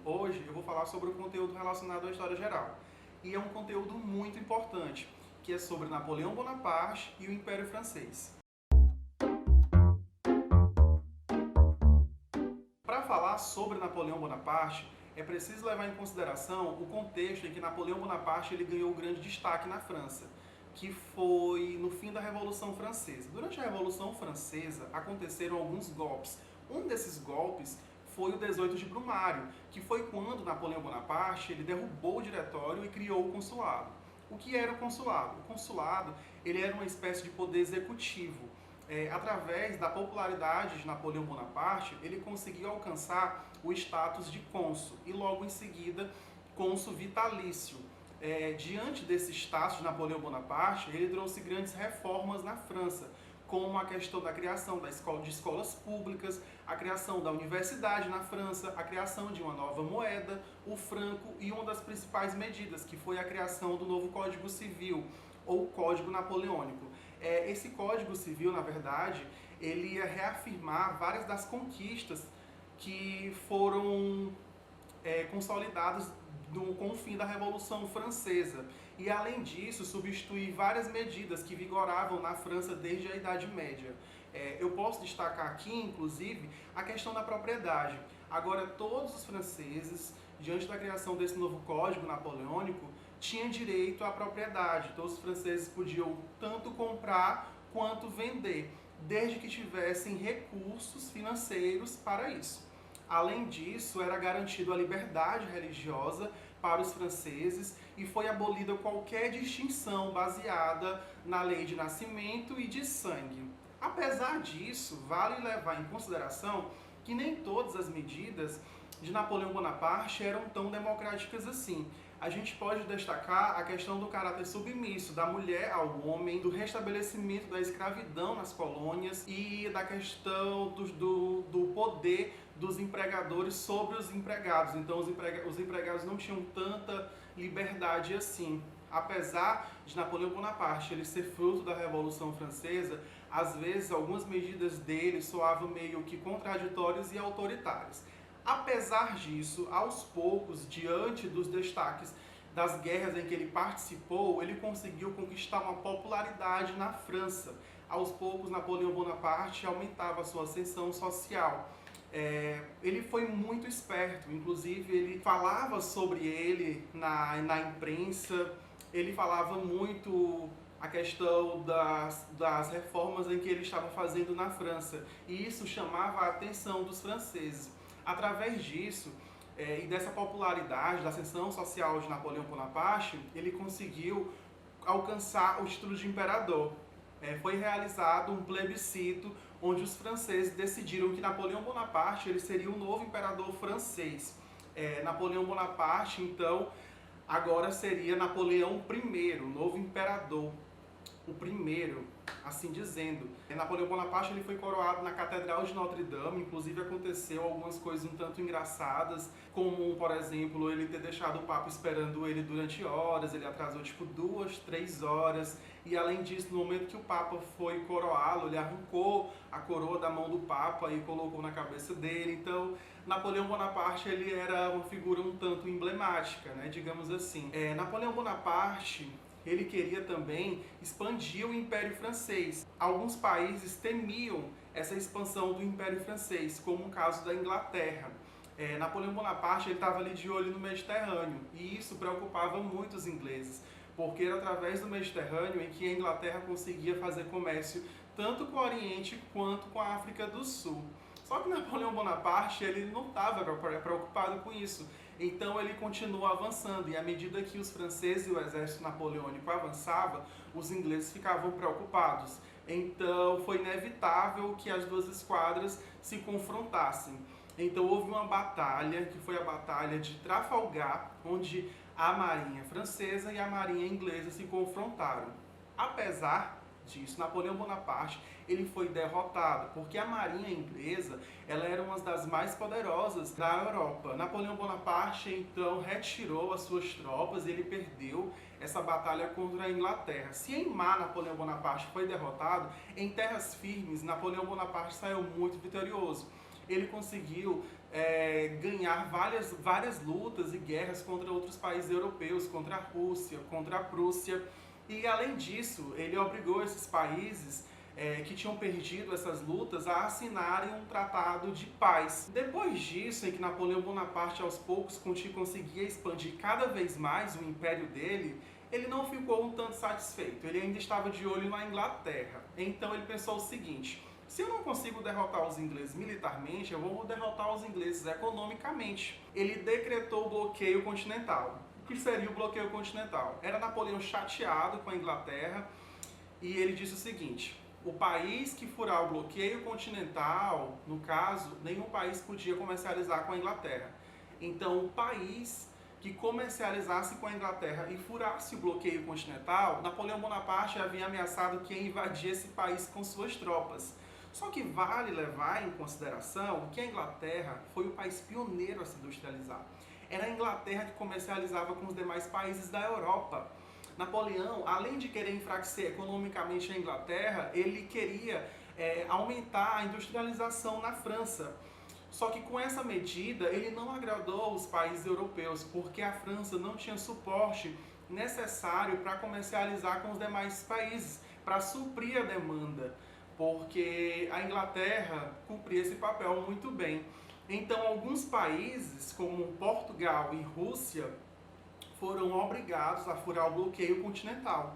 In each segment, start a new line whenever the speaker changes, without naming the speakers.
Hoje eu vou falar sobre o conteúdo relacionado à história geral. E é um conteúdo muito importante, que é sobre Napoleão Bonaparte e o Império Francês. Para falar sobre Napoleão Bonaparte, é preciso levar em consideração o contexto em que Napoleão Bonaparte ele ganhou grande destaque na França, que foi no fim da Revolução Francesa. Durante a Revolução Francesa aconteceram alguns golpes. Um desses golpes foi o 18 de Brumário, que foi quando Napoleão Bonaparte ele derrubou o diretório e criou o consulado. O que era o consulado? O consulado ele era uma espécie de poder executivo. Através da popularidade de Napoleão Bonaparte, ele conseguiu alcançar o status de cônsul e logo em seguida cônsul vitalício. Diante desse status de Napoleão Bonaparte, ele trouxe grandes reformas na França, como a questão da criação de escolas públicas, a criação da universidade na França, a criação de uma nova moeda, o franco, e uma das principais medidas, que foi a criação do novo Código Civil, ou Código Napoleônico. Esse Código Civil, na verdade, ele ia reafirmar várias das conquistas que foram consolidadas com o fim da Revolução Francesa. E, além disso, substituir várias medidas que vigoravam na França desde a Idade Média. Eu posso destacar aqui, inclusive, a questão da propriedade. Agora, todos os franceses, diante da criação desse novo Código Napoleônico, tinham direito à propriedade. Todos os franceses podiam tanto comprar quanto vender, desde que tivessem recursos financeiros para isso. Além disso, era garantida a liberdade religiosa para os franceses e foi abolida qualquer distinção baseada na lei de nascimento e de sangue. Apesar disso, vale levar em consideração que nem todas as medidas de Napoleão Bonaparte eram tão democráticas assim. A gente pode destacar a questão do caráter submisso da mulher ao homem, do restabelecimento da escravidão nas colônias e da questão do poder dos empregadores sobre os empregados. Então os empregados não tinham tanta liberdade assim. Apesar de Napoleão Bonaparte ele ser fruto da Revolução Francesa, às vezes algumas medidas dele soavam meio que contraditórias e autoritárias. Apesar disso, aos poucos, diante dos destaques das guerras em que ele participou, ele conseguiu conquistar uma popularidade na França. Aos poucos, Napoleão Bonaparte aumentava a sua ascensão social. Ele foi muito esperto, inclusive ele falava sobre ele na imprensa, ele falava muito a questão das reformas em que ele estava fazendo na França, e isso chamava a atenção dos franceses. Através disso e dessa popularidade, da ascensão social de Napoleão Bonaparte, ele conseguiu alcançar o título de imperador. Foi realizado um plebiscito onde os franceses decidiram que Napoleão Bonaparte ele seria o novo imperador francês. Napoleão Bonaparte, então, agora seria Napoleão I, o novo imperador. O primeiro, assim dizendo. Napoleão Bonaparte ele foi coroado na Catedral de Notre Dame, inclusive aconteceu algumas coisas um tanto engraçadas, como, por exemplo, ele ter deixado o Papa esperando ele durante horas, ele atrasou tipo 2, 3 horas, e além disso, no momento que o Papa foi coroá-lo, ele arrancou a coroa da mão do Papa e colocou na cabeça dele. Então, Napoleão Bonaparte ele era uma figura um tanto emblemática, né, digamos assim. Napoleão Bonaparte ele queria também expandir o Império Francês. Alguns países temiam essa expansão do Império Francês, como o caso da Inglaterra. Napoleão Bonaparte estava ali de olho no Mediterrâneo, e isso preocupava muito os ingleses, porque era através do Mediterrâneo em que a Inglaterra conseguia fazer comércio tanto com o Oriente quanto com a África do Sul. Só que Napoleão Bonaparte ele não estava preocupado com isso. Então ele continuou avançando, e à medida que os franceses e o exército napoleônico avançava, os ingleses ficavam preocupados. Então foi inevitável que as duas esquadras se confrontassem. Então houve uma batalha, que foi a Batalha de Trafalgar, onde a marinha francesa e a marinha inglesa se confrontaram. Apesar disso, Napoleão Bonaparte ele foi derrotado, porque a marinha inglesa ela era uma das mais poderosas da Europa. Napoleão Bonaparte então retirou as suas tropas e ele perdeu essa batalha contra a Inglaterra. Se em mar Napoleão Bonaparte foi derrotado, em terras firmes Napoleão Bonaparte saiu muito vitorioso. Ele conseguiu ganhar várias lutas e guerras contra outros países europeus, contra a Rússia, contra a Prússia. E além disso, ele obrigou esses países que tinham perdido essas lutas a assinarem um tratado de paz. Depois disso, em que Napoleão Bonaparte aos poucos conseguia expandir cada vez mais o império dele, ele não ficou um tanto satisfeito, ele ainda estava de olho na Inglaterra. Então ele pensou o seguinte: se eu não consigo derrotar os ingleses militarmente, eu vou derrotar os ingleses economicamente. Ele decretou o bloqueio continental. O que seria o bloqueio continental? Era Napoleão chateado com a Inglaterra e ele disse o seguinte: o país que furar o bloqueio continental, no caso, nenhum país podia comercializar com a Inglaterra. Então, o país que comercializasse com a Inglaterra e furasse o bloqueio continental, Napoleão Bonaparte havia ameaçado que ia invadir esse país com suas tropas. Só que vale levar em consideração que a Inglaterra foi o país pioneiro a se industrializar. Era a Inglaterra que comercializava com os demais países da Europa. Napoleão, além de querer enfraquecer economicamente a Inglaterra, ele queria aumentar a industrialização na França. Só que com essa medida ele não agradou os países europeus, porque a França não tinha suporte necessário para comercializar com os demais países, para suprir a demanda, porque a Inglaterra cumpria esse papel muito bem. Então alguns países, como Portugal e Rússia, foram obrigados a furar o bloqueio continental.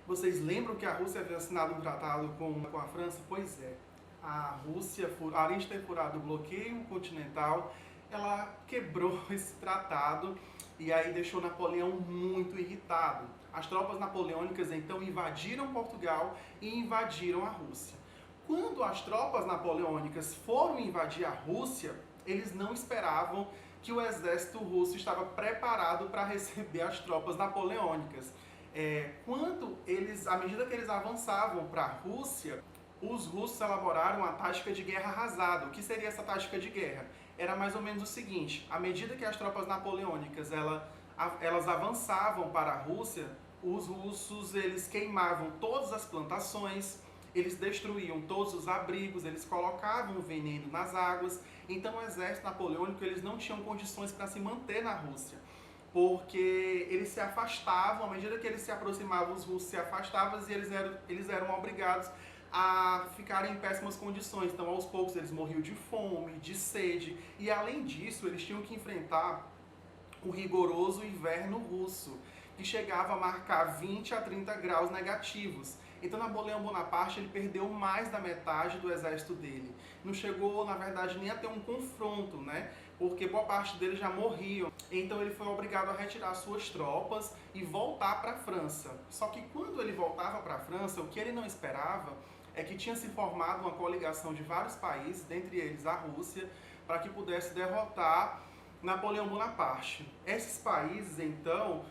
Vocês lembram que a Rússia havia assinado um tratado com a França? Pois é. A Rússia, além de ter furado o bloqueio continental, ela quebrou esse tratado e aí deixou Napoleão muito irritado. As tropas napoleônicas então invadiram Portugal e invadiram a Rússia. Quando as tropas napoleônicas foram invadir a Rússia, eles não esperavam que o exército russo estava preparado para receber as tropas napoleônicas. À medida que eles avançavam para a Rússia, os russos elaboraram a tática de guerra arrasada. O que seria essa tática de guerra? Era mais ou menos o seguinte: à medida que as tropas napoleônicas elas avançavam para a Rússia, os russos eles queimavam todas as plantações, eles destruíam todos os abrigos, eles colocavam veneno nas águas. Então o exército napoleônico eles não tinham condições para se manter na Rússia, porque eles se afastavam. À medida que eles se aproximavam, os russos se afastavam e eles eram obrigados a ficarem em péssimas condições. Então aos poucos eles morriam de fome, de sede, e além disso eles tinham que enfrentar o rigoroso inverno russo, que chegava a marcar 20 a 30 graus negativos. Então Napoleão Bonaparte ele perdeu mais da metade do exército dele. Não chegou, na verdade, nem a ter um confronto, né? Porque boa parte deles já morriam. Então ele foi obrigado a retirar suas tropas e voltar para a França. Só que quando ele voltava para a França, o que ele não esperava é que tinha se formado uma coligação de vários países, dentre eles a Rússia, para que pudesse derrotar Napoleão Bonaparte. Esses países, então,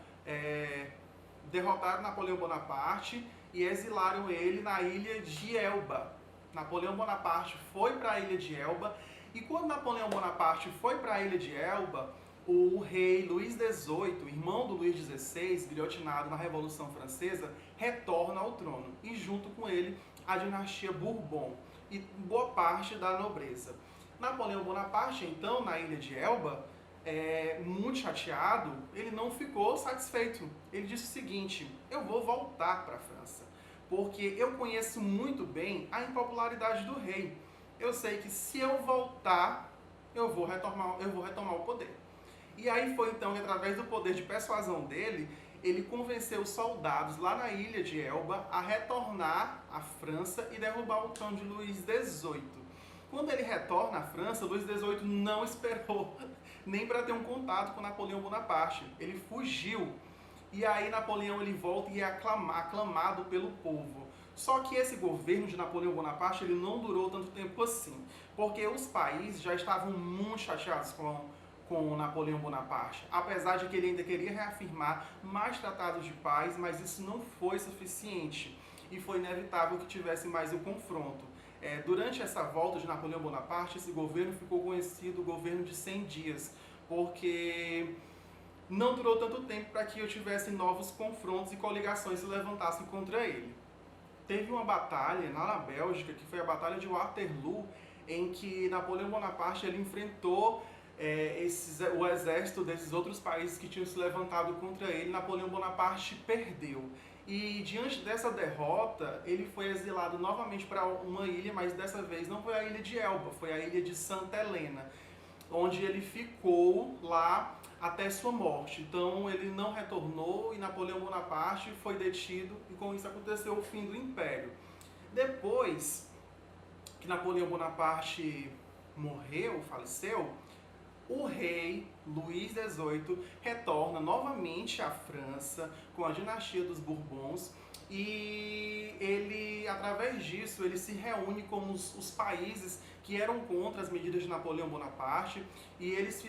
derrotaram Napoleão Bonaparte e exilaram ele na ilha de Elba. Napoleão Bonaparte foi para a ilha de Elba, e quando Napoleão Bonaparte foi para a ilha de Elba, o rei Luís XVIII, irmão do Luís XVI, guilhotinado na Revolução Francesa, retorna ao trono, e junto com ele a dinastia Bourbon e boa parte da nobreza. Napoleão Bonaparte, então, na ilha de Elba, muito chateado, ele não ficou satisfeito. Ele disse o seguinte: eu vou voltar para a França, porque eu conheço muito bem a impopularidade do rei. Eu sei que se eu voltar, eu vou retomar o poder. E aí foi então que, através do poder de persuasão dele, ele convenceu os soldados lá na ilha de Elba a retornar à França e derrubar o trono de Luís XVIII. Quando ele retorna à França, Luís XVIII não esperou nem para ter um contato com Napoleão Bonaparte. Ele fugiu. E aí Napoleão ele volta e é aclamado pelo povo. Só que esse governo de Napoleão Bonaparte ele não durou tanto tempo assim, porque os países já estavam muito chateados com Napoleão Bonaparte, apesar de que ele ainda queria reafirmar mais tratados de paz, mas isso não foi suficiente e foi inevitável que tivesse mais um confronto. Durante essa volta de Napoleão Bonaparte, esse governo ficou conhecido, o governo de 100 dias, porque não durou tanto tempo para que eu tivesse novos confrontos e coligações se levantassem contra ele. Teve uma batalha lá na Bélgica, que foi a Batalha de Waterloo, em que Napoleão Bonaparte ele enfrentou o exército desses outros países que tinham se levantado contra ele. Napoleão Bonaparte perdeu. E diante dessa derrota, ele foi exilado novamente para uma ilha, mas dessa vez não foi a ilha de Elba, foi a ilha de Santa Helena, onde ele ficou lá até sua morte. Então ele não retornou e Napoleão Bonaparte foi detido e com isso aconteceu o fim do Império. Depois que Napoleão Bonaparte morreu, faleceu, o rei Luís XVIII retorna novamente à França com a dinastia dos Bourbons e ele, através disso, ele se reúne com os países que eram contra as medidas de Napoleão Bonaparte e eles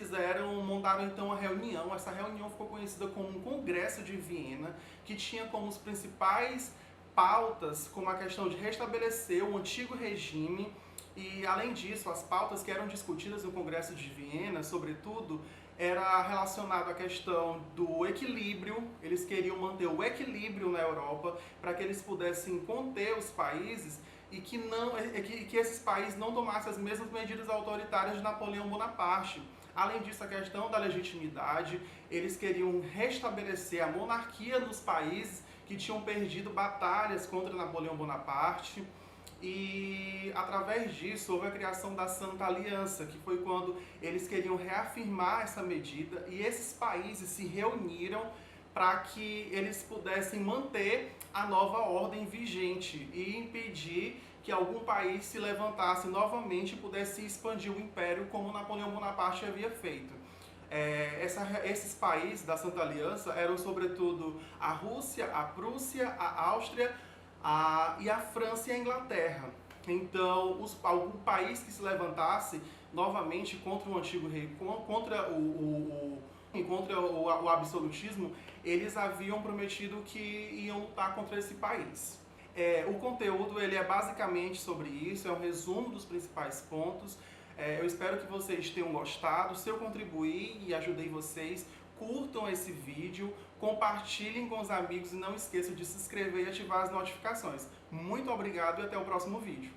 montaram então uma reunião. Essa reunião ficou conhecida como um Congresso de Viena, que tinha como os principais pautas como a questão de restabelecer o antigo regime. E, além disso, as pautas que eram discutidas no Congresso de Viena, sobretudo, era relacionado à questão do equilíbrio. Eles queriam manter o equilíbrio na Europa para que eles pudessem conter os países e que esses países não tomassem as mesmas medidas autoritárias de Napoleão Bonaparte. Além disso, a questão da legitimidade, eles queriam restabelecer a monarquia nos países que tinham perdido batalhas contra Napoleão Bonaparte. E através disso houve a criação da Santa Aliança, que foi quando eles queriam reafirmar essa medida e esses países se reuniram para que eles pudessem manter a nova ordem vigente e impedir que algum país se levantasse novamente e pudesse expandir o império como Napoleão Bonaparte havia feito. Esses países da Santa Aliança eram sobretudo a Rússia, a Prússia, a Áustria, e a França e a Inglaterra. Então, algum país que se levantasse novamente contra o antigo rei, contra o absolutismo, eles haviam prometido que iam lutar contra esse país. O conteúdo ele é basicamente sobre isso, é um resumo dos principais pontos. Eu espero que vocês tenham gostado. Se eu contribuir e ajudei vocês, curtam esse vídeo, compartilhem com os amigos e não esqueçam de se inscrever e ativar as notificações. Muito obrigado e até o próximo vídeo.